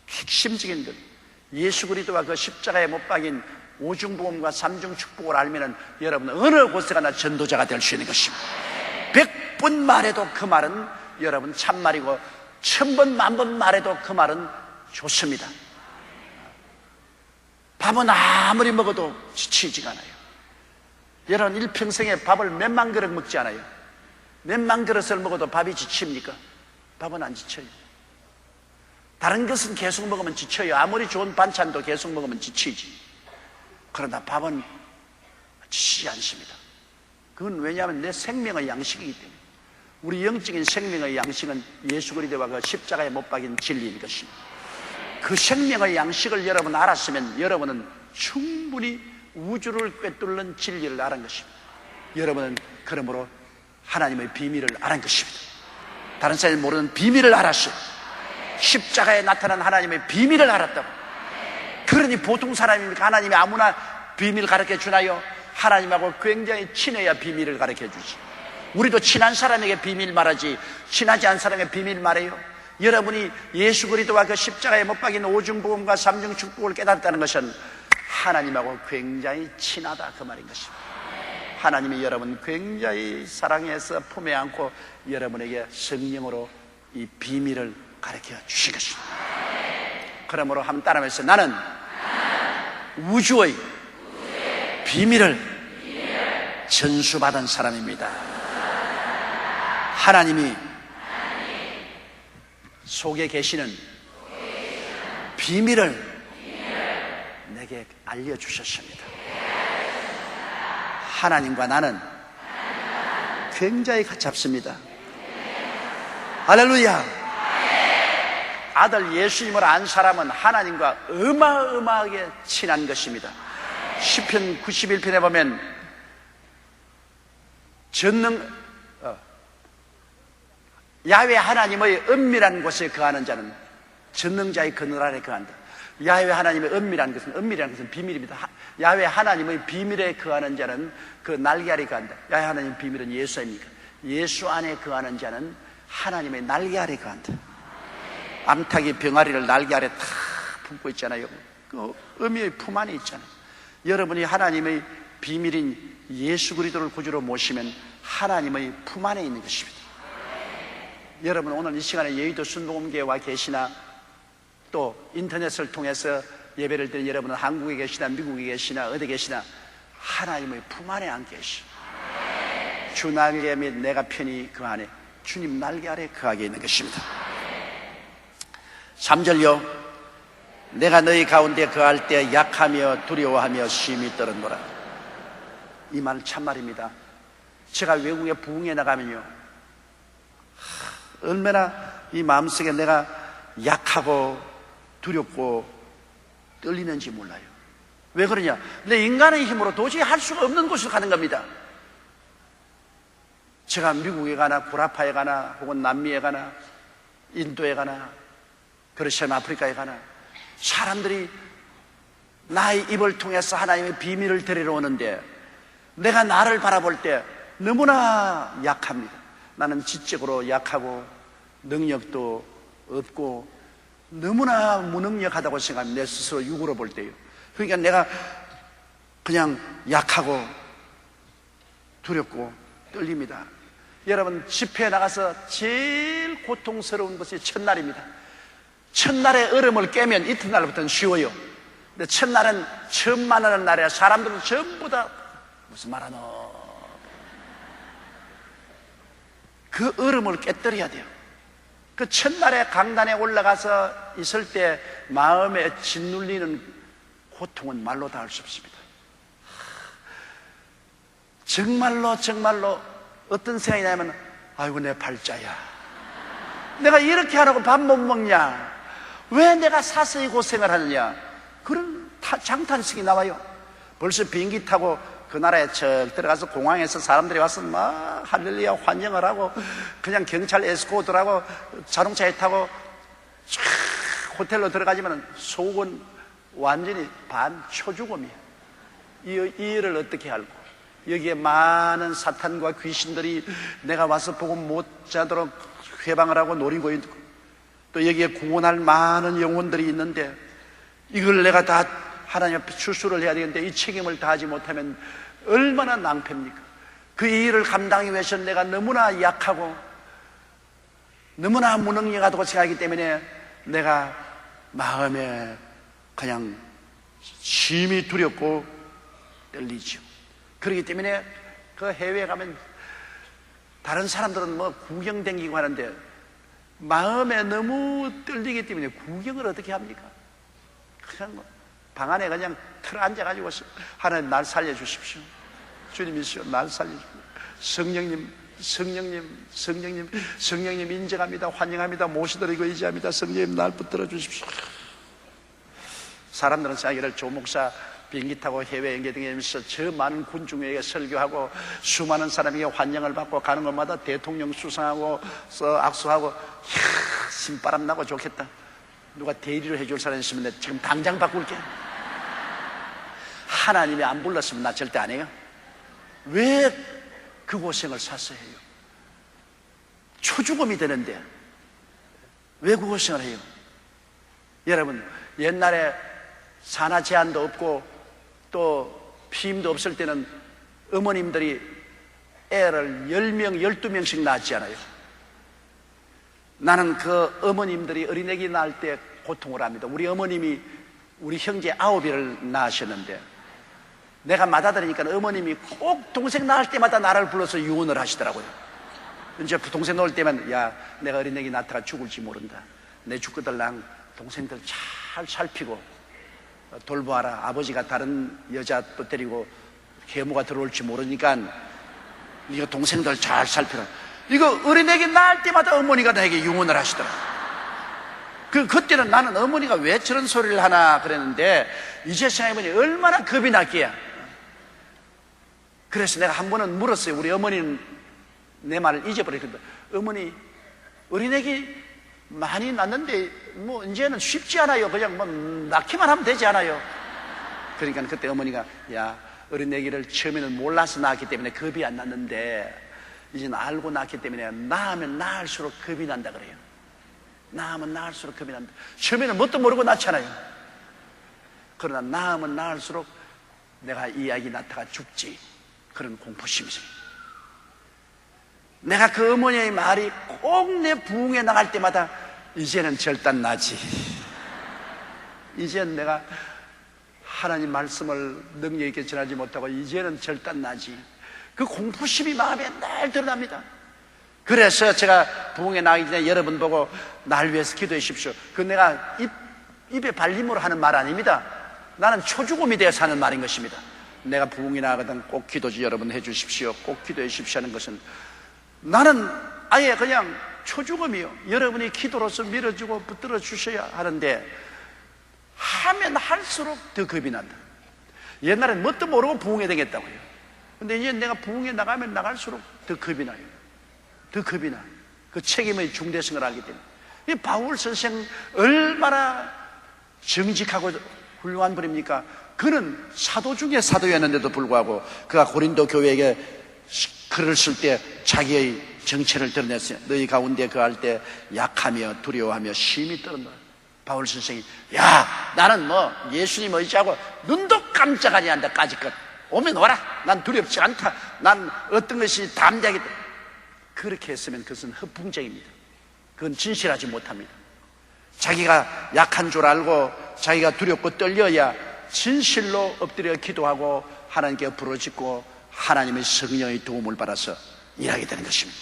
핵심적인 것, 예수 그리스도와 그 십자가에 못 박인 오중복음과 삼중축복을 알면은 여러분은 어느 곳에 가나 전도자가 될 수 있는 것입니다. 100번 말해도 그 말은 여러분 참말이고, 1000번 만번 말해도 그 말은 좋습니다. 밥은 아무리 먹어도 지치지가 않아요. 여러분, 일평생에 밥을 몇만 그릇 먹지 않아요? 몇만 그릇을 먹어도 밥이 지칩니까? 밥은 안 지쳐요. 다른 것은 계속 먹으면 지쳐요. 아무리 좋은 반찬도 계속 먹으면 지치지. 그러나 밥은 지치지 않습니다. 그건 왜냐하면 내 생명의 양식이기 때문에. 우리 영적인 생명의 양식은 예수 그리스도와 그 십자가에 못 박인 진리인 것입니다. 그 생명의 양식을 여러분 알았으면 여러분은 충분히 우주를 꿰뚫는 진리를 알은 것입니다. 여러분은 그러므로 하나님의 비밀을 알은 것입니다. 다른 사람이 모르는 비밀을 알았어요. 십자가에 나타난 하나님의 비밀을 알았다고. 그러니 보통 사람입니까? 하나님이 아무나 비밀 가르쳐 주나요? 하나님하고 굉장히 친해야 비밀을 가르쳐 주지. 우리도 친한 사람에게 비밀 말하지 친하지 않은 사람에게 비밀 말해요? 여러분이 예수 그리스도와 그 십자가에 못 박인 오중복음과 삼중축복을 깨달았다는 것은 하나님하고 굉장히 친하다 그 말인 것입니다. 하나님이 여러분 굉장히 사랑해서 품에 안고 여러분에게 성령으로 이 비밀을 가르쳐 주신 것입니다. 그러므로 한번 따라하면서 나는 우주의 비밀을 전수받은 사람입니다. 하나님이 속에 계시는 비밀을 내게 알려주셨습니다. 하나님과 나는 굉장히 가깝습니다. 할렐루야. 아들 예수님을 안 사람은 하나님과 어마어마하게 친한 것입니다. 시편 91편에 보면 야훼 하나님의 은밀한 곳에 거하는 자는 전능자의 그늘 아래 거한다. 야훼 하나님의 은밀한 것은 비밀입니다. 야훼 하나님의 비밀에 거하는 자는 그 날개 아래 거한다. 야훼 하나님의 비밀은 예수 아닙니까? 예수 안에 거하는 자는 하나님의 날개 아래 거한다. 암탉이 병아리를 날개 아래 탁 품고 있잖아요. 그 어미의 품 안에 있잖아요. 여러분이 하나님의 비밀인 예수 그리스도를 구주로 모시면 하나님의 품 안에 있는 것입니다. 여러분 오늘 이 시간에 여의도 순복음교회에 와 계시나 또 인터넷을 통해서 예배를 드린 여러분은 한국에 계시나 미국에 계시나 어디 계시나 하나님의 품 안에 안 계시. 주 날개 및 내가 편히 그 안에 주님 날개 아래 거하게 있는 것입니다. 3절요. 내가 너희 가운데 거할 때 약하며 두려워하며 심히 떨었노라. 이 말 참말입니다. 제가 외국에 부흥에 나가면요 얼마나 이 마음속에 내가 약하고 두렵고 떨리는지 몰라요. 왜 그러냐? 내 인간의 힘으로 도저히 할 수가 없는 곳으로 가는 겁니다. 제가 미국에 가나 구라파에 가나 혹은 남미에 가나 인도에 가나 그렇지 않으면 아프리카에 가나 사람들이 나의 입을 통해서 하나님의 비밀을 데리러 오는데 내가 나를 바라볼 때 너무나 약합니다. 나는 지적으로 약하고 능력도 없고 너무나 무능력하다고 생각합니다. 내 스스로 육으로 볼 때요. 그러니까 내가 그냥 약하고 두렵고 떨립니다. 여러분 집회에 나가서 제일 고통스러운 것이 첫날입니다. 첫날에 얼음을 깨면 이튿날부터는 쉬워요. 근데 첫날은 처음 만나는 날이라 사람들은 전부 다 무슨 말하노 그 얼음을 깨뜨려야 돼요. 그 첫날에 강단에 올라가서 있을 때 마음에 짓눌리는 고통은 말로 다 할 수 없습니다. 정말로 어떤 생각이 나면 아이고 내 팔자야, 내가 이렇게 하라고 밥 못 먹냐, 왜 내가 사서히 고생을 하느냐, 그런 장탄식이 나와요. 벌써 비행기 타고 그 나라에 척 들어가서 공항에서 사람들이 와서 막 할렐루야 환영을 하고 그냥 경찰 에스코트라고 자동차에 타고 촥 호텔로 들어가지만 속은 완전히 반초죽음이에요. 이 일을 어떻게 알고 여기에 많은 사탄과 귀신들이 내가 와서 보고 못 자도록 회방을 하고 노리고 있고 또 여기에 구원할 많은 영혼들이 있는데 이걸 내가 다 하나님 앞에 출소를 해야 되는데 이 책임을 다하지 못하면 얼마나 낭패입니까? 그 일을 감당하기 위해서는 내가 너무나 약하고 너무나 무능력하다고 생각하기 때문에 내가 마음에 그냥 심히 두렵고 떨리죠. 그렇기 때문에 그 해외에 가면 다른 사람들은 뭐 구경 다니고 하는데 마음에 너무 떨리기 때문에 구경을 어떻게 합니까? 그냥 뭐 방 안에 그냥 틀어 앉아가지고 하나님 날 살려주십시오. 주님이시여 날 살려주십시오. 성령님 인정합니다. 환영합니다. 모시드리고 의지합니다. 성령님 날 붙들어 주십시오. 사람들은 자기를 조 목사 비행기 타고 해외 연계 등에서 저 많은 군중에게 설교하고 수많은 사람에게 환영을 받고 가는 곳마다 대통령 수상하고 악수하고 신바람 나고 좋겠다. 누가 대리를 해줄 사람 있으면 지금 당장 바꿀게. 하나님이 안 불렀으면 나 절대 안 해요. 왜 그 고생을 사서 해요? 초죽음이 되는데 왜 그 고생을 해요? 여러분, 옛날에 산하 제한도 없고 또 피임도 없을 때는 어머님들이 애를 10명, 12명씩 낳았지 않아요? 나는 그 어머님들이 어린애기 낳을 때 고통을 합니다. 우리 어머님이 우리 형제 9을 낳으셨는데 내가 맏아들이니까 어머님이 꼭 동생 낳을 때마다 나를 불러서 유언을 하시더라고요. 이제 동생 낳을 때면, 야, 내가 어린애기 낳다가 죽을지 모른다. 내 죽거들랑 동생들 잘 살피고 돌보아라. 아버지가 다른 여자 또 데리고 계모가 들어올지 모르니까 이거 동생들 잘 살피라. 이거 어린애기 낳을 때마다 어머니가 나에게 유언을 하시더라. 그때는 나는 어머니가 왜 저런 소리를 하나 그랬는데 이제 생각해보니 얼마나 겁이 났기야. 그래서 내가 한 번은 물었어요. 우리 어머니는 내 말을 잊어버렸거든. 어머니, 어린애기 많이 낳는데 뭐 이제는 쉽지 않아요. 그냥 뭐 낳기만 하면 되지 않아요? 그러니까 그때 어머니가, 야, 어린애기를 처음에는 몰라서 낳았기 때문에 겁이 안 났는데 이제는 알고 낳기 때문에 낳으면 낳을수록 겁이 난다 그래요. 낳으면 낳을수록 겁이 난다. 처음에는 뭣도 모르고 낳잖아요. 그러나 낳으면 낳을수록 내가 이 아기 낳다가 죽지, 그런 공포심이 있어요. 내가 그 어머니의 말이 꼭 내 부흥에 나갈 때마다 이제는 절단 나지. 이제는 내가 하나님 말씀을 능력 있게 전하지 못하고 이제는 절단 나지. 그 공포심이 마음에 늘 드러납니다. 그래서 제가 부흥에 나가기 전에 여러분 보고 날 위해서 기도해 주십시오. 그 내가 입에 발림으로 하는 말 아닙니다. 나는 초죽음이 되어서 하는 말인 것입니다. 내가 부흥에 나가거든 꼭 기도지 여러분 해 주십시오. 꼭 기도해 주십시오 하는 것은 나는 아예 그냥 초죽음이요. 여러분이 기도로서 밀어주고 붙들어 주셔야 하는데 하면 할수록 더 겁이 난다. 옛날엔 뭣도 모르고 부흥에 되겠다고요. 근데 이제 내가 부흥에 나가면 나갈수록 더 겁이 나요. 더 겁이 나. 그 책임의 중대성을 알기 때문에. 이 바울 선생 얼마나 정직하고 훌륭한 분입니까? 그는 사도 중에 사도였는데도 불구하고 그가 고린도 교회에게 글을 쓸 때 자기의 정체를 드러냈어요. 너희 가운데 그할 때 약하며 두려워하며 심히 떨었노라. 바울 선생이, 야, 나는 뭐 예수님 의지하고 눈도 깜짝 아니한다 까짓것 오면 오라. 난 두렵지 않다. 난 어떤 것이 담대하겠다. 그렇게 했으면 그것은 허풍쟁입니다. 그건 진실하지 못합니다. 자기가 약한 줄 알고 자기가 두렵고 떨려야 진실로 엎드려 기도하고 하나님께 부르짖고 하나님의 성령의 도움을 받아서 일하게 되는 것입니다.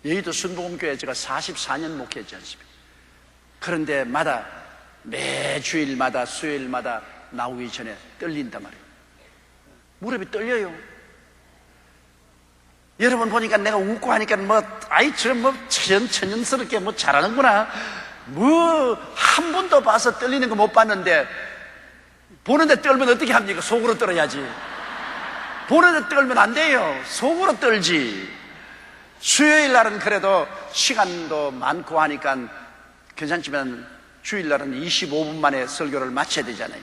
여의도 순복음교회 제가 44년 목회했지 않습니까? 그런데 매 주일마다 수요일마다 나오기 전에 떨린단 말이에요. 무릎이 떨려요. 여러분 보니까 내가 웃고 하니까 저런 천연스럽게 잘하는구나. 한 번도 봐서 떨리는 거 못 봤는데, 보는데 떨면 어떻게 합니까? 속으로 떨어야지. 보는데 떨면 안 돼요. 속으로 떨지. 수요일 날은 그래도 시간도 많고 하니까 괜찮지만 주일날은 25분 만에 설교를 마쳐야 되잖아요.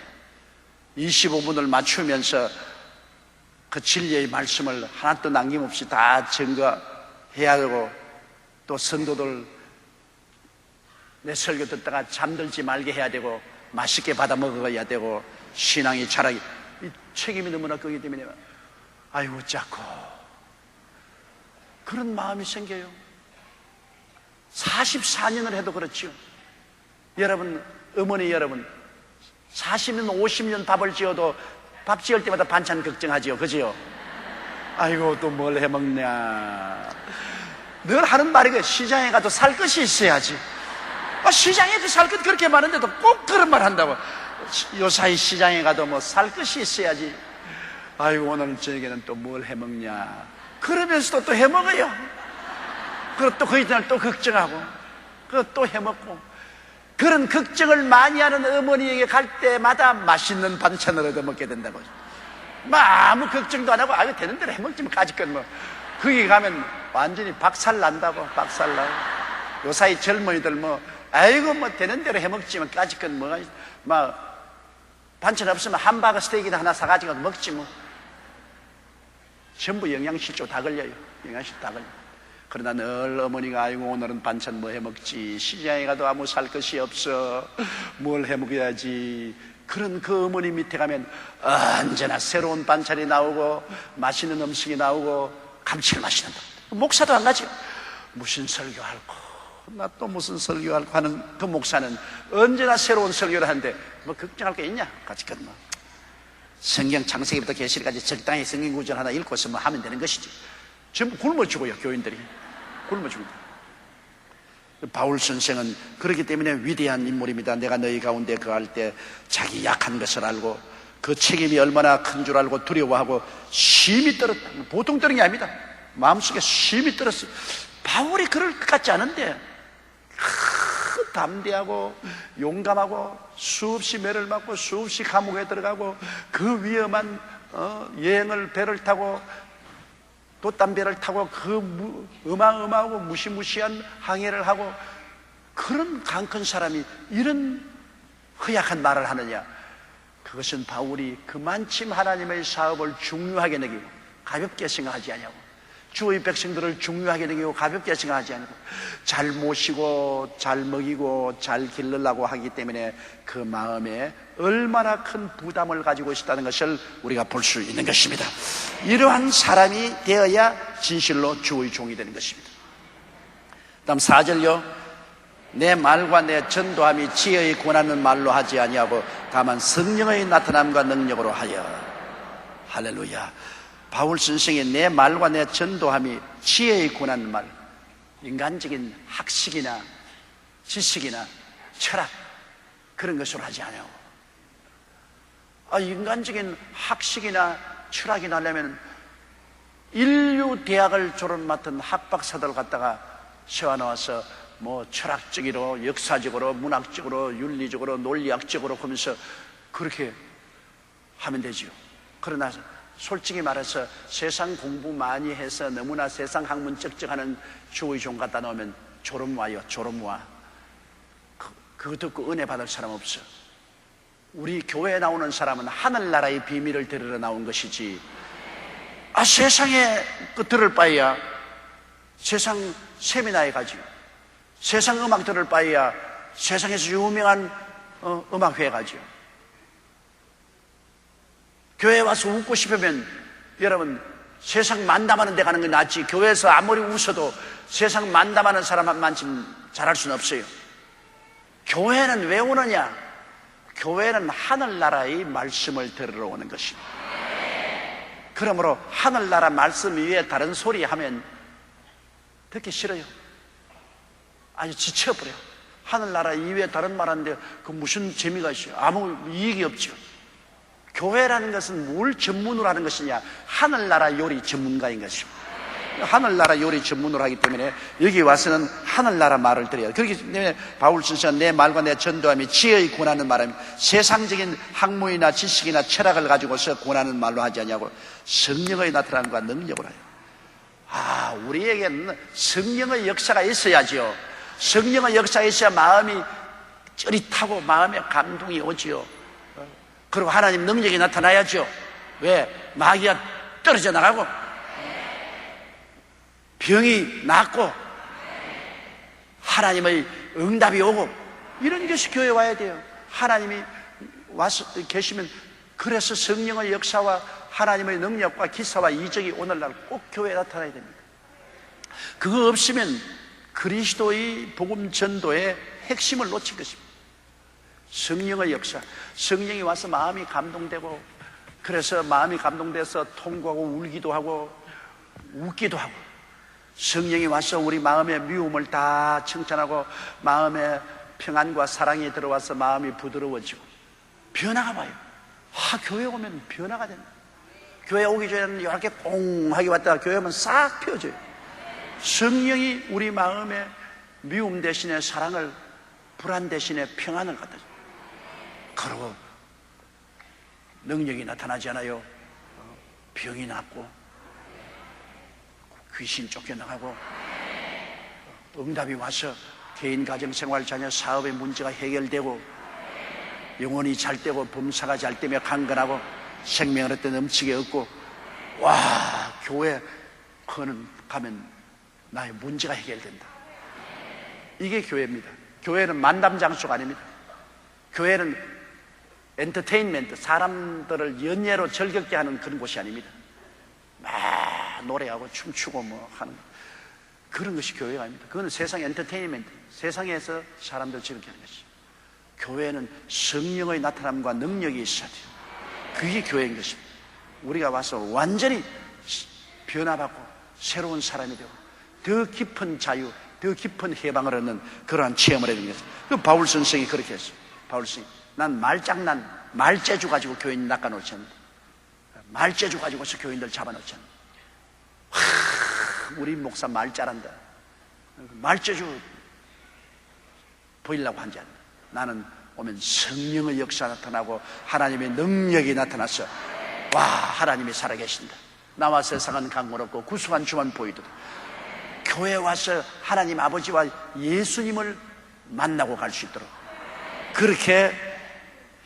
25분을 맞추면서 그 진리의 말씀을 하나도 남김없이 다 증거해야 되고, 또 성도들 내 설교 듣다가 잠들지 말게 해야 되고, 맛있게 받아 먹어야 되고, 신앙이 자라기, 이 책임이 너무나 크기 때문에 아이고 자꾸 그런 마음이 생겨요. 44년을 해도 그렇죠. 여러분, 어머니 여러분, 40년 50년 밥을 지어도 밥 지을 때마다 반찬 걱정하지요. 그지요? 아이고 또 뭘 해먹냐. 늘 하는 말이 시장에 가도 살 것이 있어야지. 시장에도 살 것 그렇게 많은데도 꼭 그런 말 한다고. 요사이 시장에 가도 살 것이 있어야지. 아이고 오늘 저녁에는 또 뭘 해먹냐. 그러면서도 또 해먹어요. 그리고 또 그 이튿날 또 걱정하고, 그리고 또 해먹고. 그런 걱정을 많이 하는 어머니에게 갈 때마다 맛있는 반찬을 얻어먹게 된다고. 아무 걱정도 안 하고, 아유 되는 대로 해먹지만 까짓것 거기 가면 완전히 박살 난다고. 박살 나고. 요사이 젊은이들 아이고 되는 대로 해먹지만 까짓것 반찬 없으면 함바거 스테이크나 하나 사가지고 먹지 전부 영양실조 다 걸려요. 영양실 다 걸려요. 그러나 늘 어머니가 아이고 오늘은 반찬 뭐 해먹지, 시장에 가도 아무 살 것이 없어, 뭘 해먹어야지. 그런 그 어머니 밑에 가면 언제나 새로운 반찬이 나오고 맛있는 음식이 나오고 감칠맛이 난다. 목사도 안 가죠. 무슨 설교할까, 나 또 무슨 설교할까 하는 그 목사는 언제나 새로운 설교를 하는데 뭐 걱정할 게 있냐? 같이 끝나. 성경 창세기부터 계시록까지 적당히 성경 구절 하나 읽고서 뭐 하면 되는 것이지. 전부 굶어 죽어요. 교인들이 굶어 죽는다. 바울 선생은 그렇기 때문에 위대한 인물입니다. 내가 너희 가운데 거할 때 자기 약한 것을 알고 그 책임이 얼마나 큰 줄 알고 두려워하고 심히 떨었다. 보통 떨은 게 아닙니다. 마음속에 심히 떨었어요. 바울이 그럴 것 같지 않은데 담대하고 용감하고 수없이 매를 맞고 수없이 감옥에 들어가고 그 위험한 여행을 배를 타고 돛담배를 타고 그 어마어마하고 무시무시한 항해를 하고 그런 강큰 사람이 이런 허약한 말을 하느냐? 그것은 바울이 그만큼 하나님의 사업을 중요하게 여기고 가볍게 생각하지 아니하고 주의 백성들을 중요하게 여기고 가볍게 생각하지 않고 잘 모시고 잘 먹이고 잘 기르려고 하기 때문에 그 마음에 얼마나 큰 부담을 가지고 있다는 것을 우리가 볼 수 있는 것입니다. 이러한 사람이 되어야 진실로 주의 종이 되는 것입니다. 다음 4절요. 내 말과 내 전도함이 지혜의 권하는 말로 하지 아니하고 다만 성령의 나타남과 능력으로 하여. 할렐루야. 바울 선생의 내 말과 내 전도함이 지혜의 권하는 말, 인간적인 학식이나 지식이나 철학 그런 것으로 하지 않아요. 인간적인 학식이나 철학이나 하려면 인류 대학을 졸업 맡은 학박사들 갖다가 세워놓아서 뭐 철학적으로 역사적으로 문학적으로 윤리적으로 논리학적으로 하면서 그렇게 하면 되지요. 그러나 솔직히 말해서 세상 공부 많이 해서 너무나 세상 학문 쩍쩍하는 주의 종 갖다 놓으면 졸업 와요. 졸업 와. 그거 듣고 은혜 받을 사람 없어. 우리 교회에 나오는 사람은 하늘나라의 비밀을 들으러 나온 것이지 세상에 들을 바에야 세상 세미나에 가지, 세상 음악 들을 바에야 세상에서 유명한 음악회에 가죠. 교회에 와서 웃고 싶으면 여러분 세상 만담하는 데 가는 게 낫지, 교회에서 아무리 웃어도 세상 만담하는 사람만큼 잘할 수는 없어요. 교회는 왜 오느냐? 교회는 하늘나라의 말씀을 들으러 오는 것입니다. 그러므로 하늘나라 말씀 위에 다른 소리 하면 듣기 싫어요. 아주 지쳐버려요. 하늘나라 이외에 다른 말 하는데 그 무슨 재미가 있어요? 아무 이익이 없죠. 교회라는 것은 뭘 전문으로 하는 것이냐? 하늘나라 요리 전문가인 것입니다. 하늘나라 요리 전문으로 하기 때문에 여기 와서는 하늘나라 말을 드려요. 그렇기 때문에 바울 선생은 내 말과 내 전도함이 지혜의 권하는 말은 세상적인 학문이나 지식이나 철학을 가지고서 권하는 말로 하지 않냐고 성령의 나타남과 능력으로 해요. 우리에게는 성령의 역사가 있어야죠. 성령의 역사가 있어야 마음이 쩌릿하고 마음에 감동이 오지요. 그리고 하나님 능력이 나타나야죠. 왜? 마귀가 떨어져 나가고 병이 낫고 하나님의 응답이 오고 이런 것이 교회에 와야 돼요. 하나님이 와서 계시면 그래서 성령의 역사와 하나님의 능력과 기사와 이적이 오늘날 꼭 교회에 나타나야 됩니다. 그거 없으면 그리스도의 복음 전도의 핵심을 놓친 것입니다. 성령의 역사, 성령이 와서 마음이 감동되고 그래서 마음이 감동돼서 통곡하고 울기도 하고 웃기도 하고 성령이 와서 우리 마음의 미움을 다 청산하고 마음에 평안과 사랑이 들어와서 마음이 부드러워지고 변화가 와요. 교회 오면 변화가 된다. 교회 오기 전에는 이렇게 꽁하게 왔다가 교회 오면 싹 펴져요. 성령이 우리 마음에 미움 대신에 사랑을, 불안 대신에 평안을 갖다 줘요. 그리고 능력이 나타나지 않아요. 병이 낫고 귀신 쫓겨나가고 응답이 와서 개인 가정생활 자녀 사업의 문제가 해결되고 영혼이 잘 되고 범사가 잘 되며 강건하고 생명을 어떤 넘치게 얻고 교회 그거는 가면 나의 문제가 해결된다. 이게 교회입니다. 교회는 만담 장소가 아닙니다. 교회는 엔터테인먼트, 사람들을 연예로 즐겁게 하는 그런 곳이 아닙니다. 막 노래하고 춤추고 뭐 하는 그런 것이 교회가 아닙니다. 그건 세상 엔터테인먼트, 세상에서 사람들 즐겁게 하는 것이죠. 교회는 성령의 나타남과 능력이 있어야 돼요. 그게 교회인 것입니다. 우리가 와서 완전히 변화받고 새로운 사람이 되고 더 깊은 자유, 더 깊은 해방을 얻는 그러한 체험을 해야 되는 것입니다. 그 바울 선생이 그렇게 했어요. 바울 선생이 난 말장난, 말재주 가지고 교인 낚아놓지 않는다. 말재주 가지고서 교인들 잡아놓지 않는다. 우리 목사 말 잘한다. 말재주 보이려고 하지 않는다. 나는 오면 성령의 역사 나타나고 하나님의 능력이 나타나서 와, 하나님이 살아계신다. 나와 세상은 강건없고 구수한 주만 보이도록 교회 와서 하나님 아버지와 예수님을 만나고 갈 수 있도록 그렇게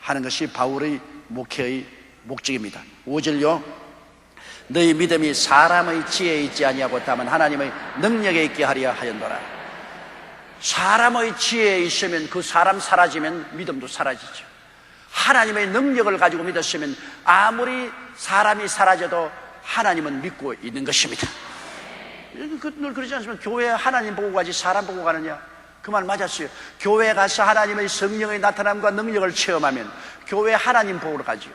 하는 것이 바울의 목회의 목적입니다. 5절요. 너희 믿음이 사람의 지혜에 있지 아니하고 다만 하나님의 능력에 있게 하려 하였노라. 사람의 지혜에 있으면 그 사람 사라지면 믿음도 사라지죠. 하나님의 능력을 가지고 믿었으면 아무리 사람이 사라져도 하나님은 믿고 있는 것입니다. 늘 그러지 않습니까? 교회 하나님 보고 가지 사람 보고 가느냐? 그 말 맞았어요. 교회 가서 하나님의 성령의 나타남과 능력을 체험하면 교회 하나님 보러 가지요.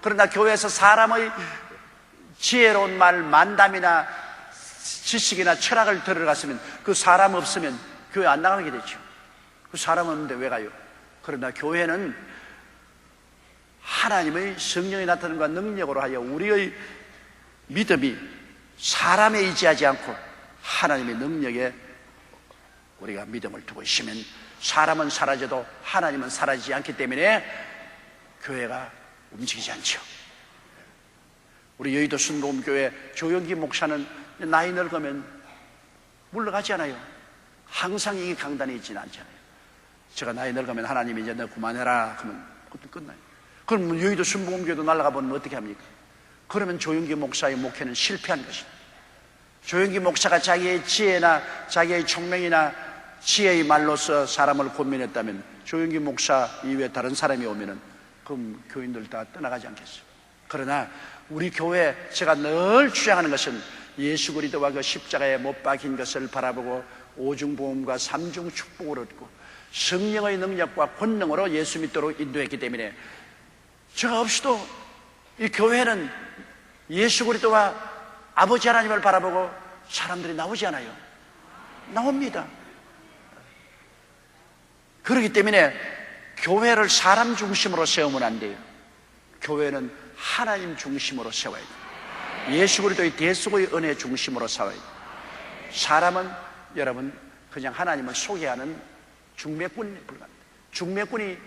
그러나 교회에서 사람의 지혜로운 말, 만담이나 지식이나 철학을 들어갔으면 그 사람 없으면 교회 안 나가게 되죠. 그 사람 없는데 왜 가요? 그러나 교회는 하나님의 성령이 나타남과 능력으로 하여 우리의 믿음이 사람에 의지하지 않고 하나님의 능력에 우리가 믿음을 두고 있으면 사람은 사라져도 하나님은 사라지지 않기 때문에 교회가 움직이지 않죠. 우리 여의도 순복음교회 조영기 목사는 나이 늙으면 물러가지 않아요. 항상 이 강단에 있지는 않잖아요. 제가 나이 늙으면 하나님이 이제 너 그만해라 그러면 그것도 끝나요. 그럼 여의도 순복음교회도 날아가 보면 어떻게 합니까? 그러면 조영기 목사의 목회는 실패한 것입니다. 조영기 목사가 자기의 지혜나 자기의 총명이나 지혜의 말로서 사람을 고민했다면 조영기 목사 이외에 다른 사람이 오면은 그럼 교인들 다 떠나가지 않겠어요. 그러나 우리 교회 제가 늘 주장하는 것은 예수 그리스도와 그 십자가에 못 박힌 것을 바라보고 오중보험과 삼중 축복을 얻고 성령의 능력과 권능으로 예수 믿도록 인도했기 때문에 저 없이도 이 교회는 예수 그리스도와 아버지 하나님을 바라보고 사람들이 나오지 않아요. 나옵니다. 그렇기 때문에 교회를 사람 중심으로 세우면 안 돼요. 교회는 하나님 중심으로 세워야 돼요. 예수 그리스도의 대속의 은혜 중심으로 세워야 돼요. 사람은 여러분 그냥 하나님을 소개하는 중매꾼에 불과합니다. 중매꾼이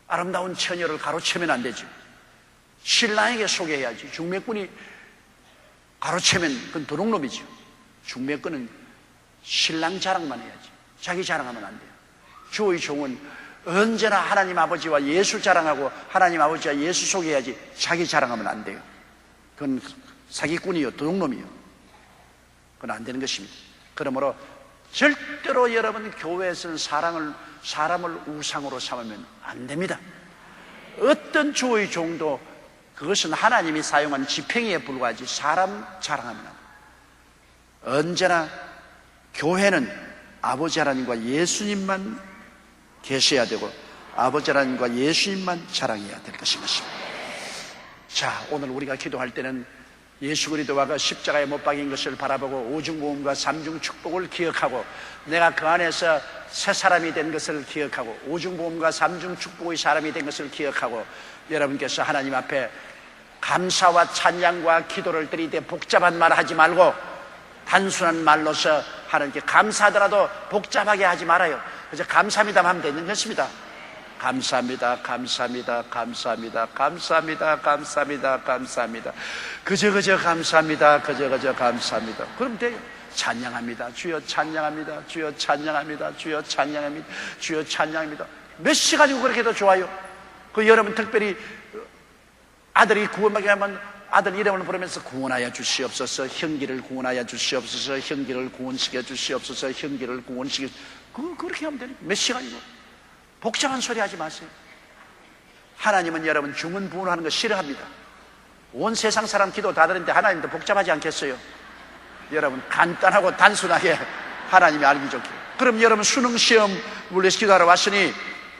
아름다운 처녀를 가로채면 안 되죠. 신랑에게 소개해야지. 중매꾼이 가로채면 그건 도둑놈이죠. 중매꾼은 신랑 자랑만 해야지. 자기 자랑하면 안 돼요. 주의 종은 언제나 하나님 아버지와 예수 자랑하고 하나님 아버지와 예수 소개해야지. 자기 자랑하면 안 돼요. 그건 사기꾼이요, 도둑놈이요. 그건 안 되는 것입니다. 그러므로 절대로 여러분 교회에서는 사람을 우상으로 삼으면 안 됩니다. 어떤 주의 종도 그것은 하나님이 사용한 지팽이에 불과하지 사람 자랑하면 안 돼요. 언제나 교회는 아버지 하나님과 예수님만 계셔야 되고 아버지 하나님과 예수님만 자랑해야 될 것인 것입니다. 자, 오늘 우리가 기도할 때는 예수 그리스도와 그 십자가에 못 박인 것을 바라보고 오중보험과 삼중 축복을 기억하고 내가 그 안에서 새 사람이 된 것을 기억하고 오중보험과 삼중 축복의 사람이 된 것을 기억하고 여러분께서 하나님 앞에 감사와 찬양과 기도를 드릴 때 복잡한 말 하지 말고 단순한 말로서 하나님께 감사하더라도 복잡하게 하지 말아요. 그래서 감사합니다 하면 되는 것입니다. 감사합니다, 감사합니다, 감사합니다, 감사합니다, 감사합니다, 감사합니다. 그저 감사합니다, 그저 감사합니다. 그럼 돼요. 찬양합니다. 주여 찬양합니다. 주여 찬양합니다. 주여 찬양합니다. 주여 찬양합니다. 몇 시간이고 그렇게 해도 좋아요. 그 여러분 특별히 아들이 구원받게 하면 아들 이름을 부르면서 구원하여 주시옵소서, 형기를 구원하여 주시옵소서, 형기를 구원시켜 주시옵소서, 형기를 구원시켜. 그렇게 하면 되니 몇 시간이고 복잡한 소리 하지 마세요. 하나님은 여러분 중언부언하는 거 싫어합니다. 온 세상 사람 기도 다 들었는데 하나님도 복잡하지 않겠어요? 여러분 간단하고 단순하게 하나님이 알기 좋게. 그럼 여러분 수능시험 물리에서 기도하러 왔으니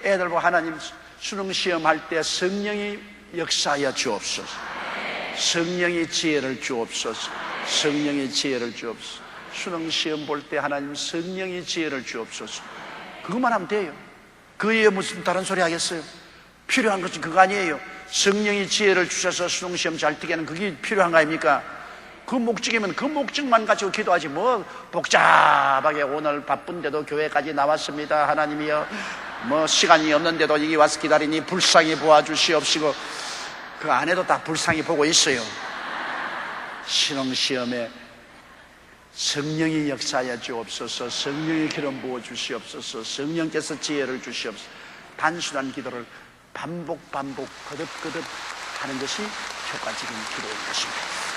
애들 보고 하나님 수능시험 할 때 성령이 역사하여 주옵소서, 성령이 지혜를 주옵소서, 성령이 지혜를 주옵소서. 수능시험 볼 때 하나님 성령이 지혜를 주옵소서. 그것만 하면 돼요. 그 외에 무슨 다른 소리 하겠어요? 필요한 것이 그거 아니에요. 성령이 지혜를 주셔서 수능시험 잘 뜨게 하는 그게 필요한 거 아닙니까? 그 목적이면 그 목적만 가지고 기도하지 뭐 복잡하게 오늘 바쁜데도 교회까지 나왔습니다 하나님이여, 뭐 시간이 없는데도 여기 와서 기다리니 불쌍히 보아주시옵시고, 그 안에도 다 불쌍히 보고 있어요. 신앙시험에 성령이 역사하여 주옵소서, 성령의 기름 부어 주시옵소서, 성령께서 지혜를 주시옵소서. 단순한 기도를 반복 거듭 하는 것이 효과적인 기도인 것입니다.